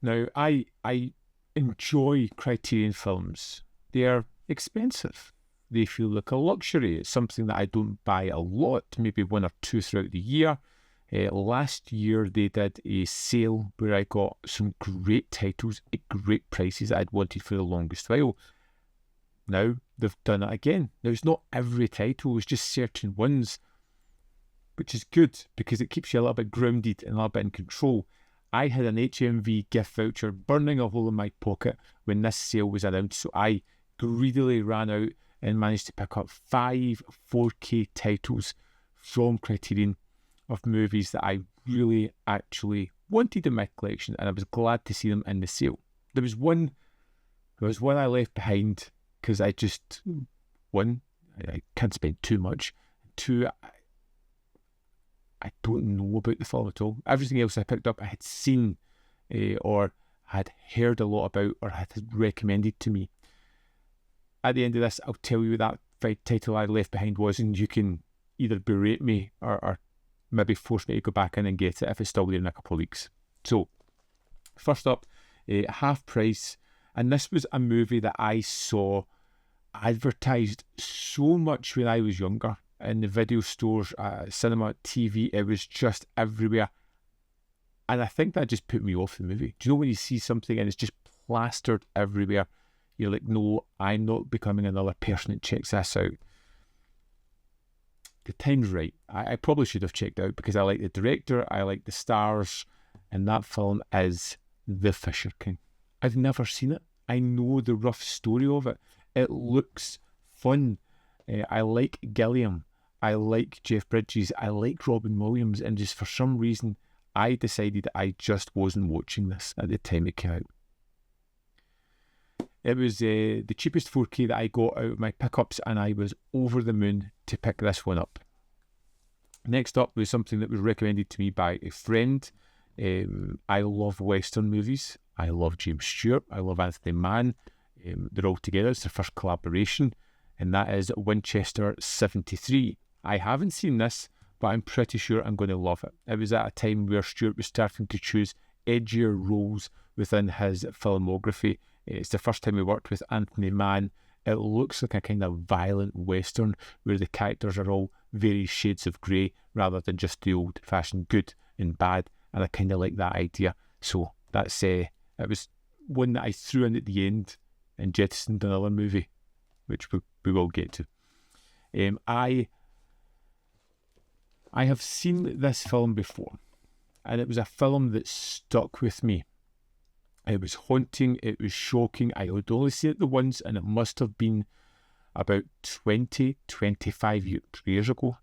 Now, I enjoy Criterion films. They are expensive. They feel like a luxury. It's something that I don't buy a lot, maybe one or two throughout the year. Last year, they did a sale where I got some great titles at great prices that I'd wanted for the longest while. Now, they've done it again. Now, it's not every title, it's just certain ones, which is good because it keeps you a little bit grounded and a little bit in control. I had an HMV gift voucher burning a hole in my pocket when this sale was announced, so I greedily ran out and managed to pick up 5 4K titles from Criterion of movies that I really actually wanted in my collection, and I was glad to see them in the sale. There was one I left behind because I just, one, I can't spend too much. Two, I don't know about the film at all. Everything else I picked up I had seen or had heard a lot about or had recommended to me. At the end of this, I'll tell you that title I left behind was, and you can either berate me or maybe force me to go back in and get it if it's still there in a couple of weeks. So, first up, Half Price. And this was a movie that I saw advertised so much when I was younger. In the video stores, cinema, TV, it was just everywhere. And I think that just put me off the movie. Do you know when you see something and it's just plastered everywhere? You're like, no, I'm not becoming another person that checks this out. The time's right. I probably should have checked out because I like the director, I like the stars, and that film is The Fisher King. I've never seen it. I know the rough story of it. It looks fun. I like Gilliam. I like Jeff Bridges. I like Robin Williams. And just for some reason, I decided I just wasn't watching this at the time it came out. It was the cheapest 4K that I got out of my pickups, and I was over the moon to pick this one up. Next up was something that was recommended to me by a friend. I love Western movies. I love James Stewart. I love Anthony Mann. They're all together. It's their first collaboration, and that is Winchester 73. I haven't seen this, but I'm pretty sure I'm going to love it. It was at a time where Stewart was starting to choose edgier roles within his filmography. It's the first time we worked with Anthony Mann. It looks like a kind of violent Western where the characters are all various shades of grey rather than just the old-fashioned good and bad, and I kind of like that idea. So that's it was one that I threw in at the end and jettisoned another movie, which we will get to. I have seen this film before, and it was a film that stuck with me. It was haunting, it was shocking. I had only seen it the once, and it must have been about 20, 25 years ago.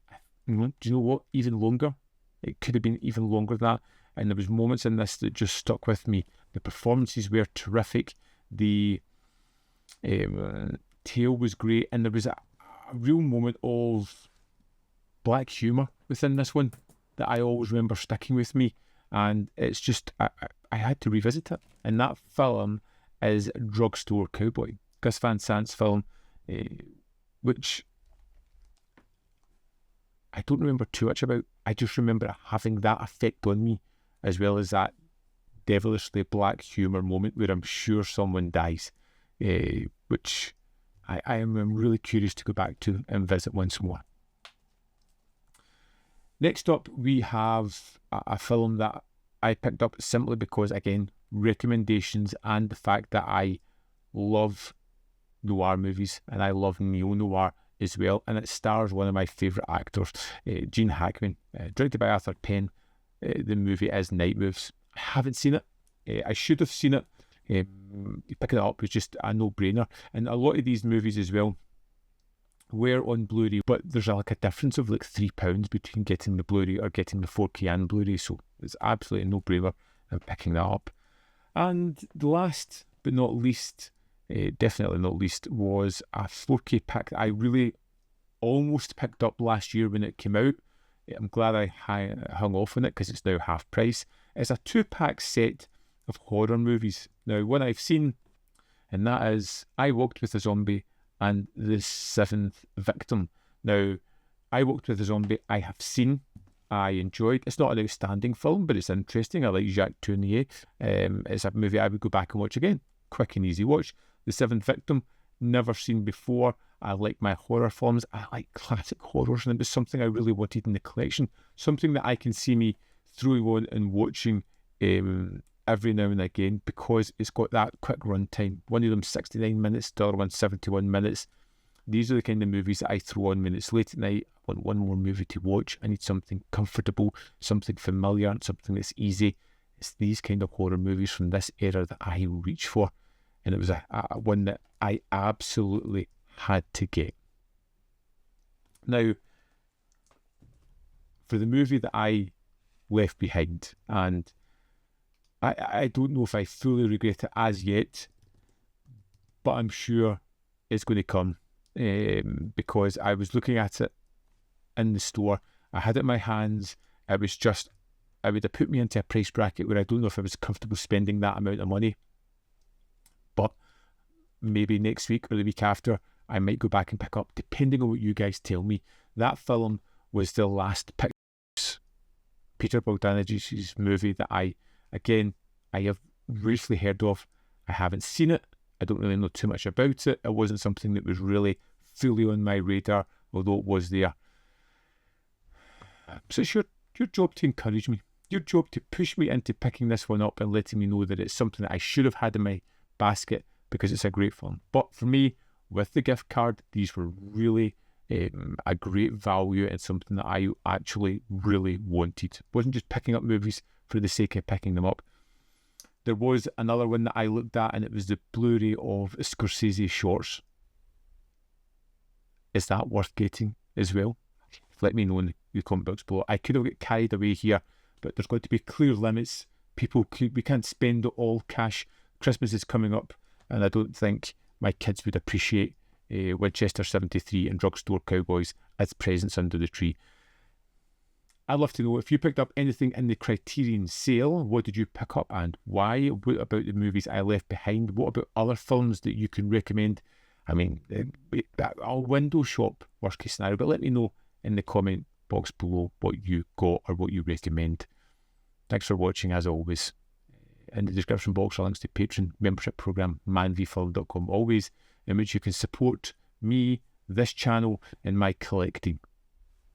Do you know what? Even longer. It could have been even longer than that. And there was moments in this that just stuck with me. The performances were terrific. The tale was great, and there was a real moment of black humour within this one that I always remember sticking with me. And it's just, I had to revisit it. And that film is Drugstore Cowboy, Gus Van Sant's film, which I don't remember too much about. I just remember having that effect on me, as well as that devilishly black humour moment where I'm sure someone dies, which I am really curious to go back to and visit once more. Next up, we have a film that I picked up simply because, again, recommendations and the fact that I love noir movies and I love neo-noir as well, and it stars one of my favourite actors, Gene Hackman, directed by Arthur Penn. The movie is Night Moves. I haven't seen it. I should have seen it. Picking it up was just a no-brainer, and a lot of these movies as well were on Blu-ray, but there's like a difference of like £3 between getting the Blu-ray or getting the 4K and Blu-ray, so it's absolutely a no-brainer in picking that up. And the last but not least, definitely not least, was a 4K pack that I really almost picked up last year when it came out. I'm glad I hung off on it because it's now half price. It's a 2-pack set of horror movies. Now, one I've seen, and that is I Walked with a Zombie and The Seventh Victim. Now, I Walked with a Zombie I have seen. I enjoyed. It's not an outstanding film, but it's interesting. I like Jacques Tournier. It's a movie I would go back and watch again. Quick and easy watch. The Seventh Victim, never seen before. I like my horror films. I like classic horrors, and it was something I really wanted in the collection. Something that I can see me throwing on and watching every now and again, because it's got that quick run time. One of them 69 minutes, the other one 71 minutes. These are the kind of movies that I throw on when it's late at night. I want one more movie to watch. I need something comfortable, something familiar, something that's easy. It's these kind of horror movies from this era that I reach for. And it was a one that I absolutely had to get. Now, for the movie that I left behind, and I don't know if I fully regret it as yet, but I'm sure it's going to come. Because I was looking at it in the store, I had it in my hands, it would have put me into a price bracket where I don't know if I was comfortable spending that amount of money. But maybe next week or the week after, I might go back and pick up, depending on what you guys tell me. That film was the last picture, Peter Bogdanovich's movie that I have briefly heard of. I haven't seen it. I don't really know too much about it. It wasn't something that was really fully on my radar, although it was there. So it's your job to encourage me. Your job to push me into picking this one up and letting me know that it's something that I should have had in my basket because it's a great film. But for me, with the gift card, these were really a great value and something that I actually really wanted. It wasn't just picking up movies for the sake of picking them up. There was another one that I looked at, and it was the Blu-ray of Scorsese shorts. Is that worth getting as well? Let me know in the comment box below. I could have got carried away here, but there's got to be clear limits. We can't spend all cash. Christmas is coming up, and I don't think my kids would appreciate Winchester 73 and Drugstore Cowboys as presents under the tree. I'd love to know if you picked up anything in the Criterion sale. What did you pick up and why? What about the movies I left behind? What about other films that you can recommend? I mean, I'll window shop, worst case scenario, but let me know in the comment box below what you got or what you recommend. Thanks for watching, as always. In the description box are links to Patreon membership program, manvfilm.com, always, in which you can support me, this channel, and my collecting.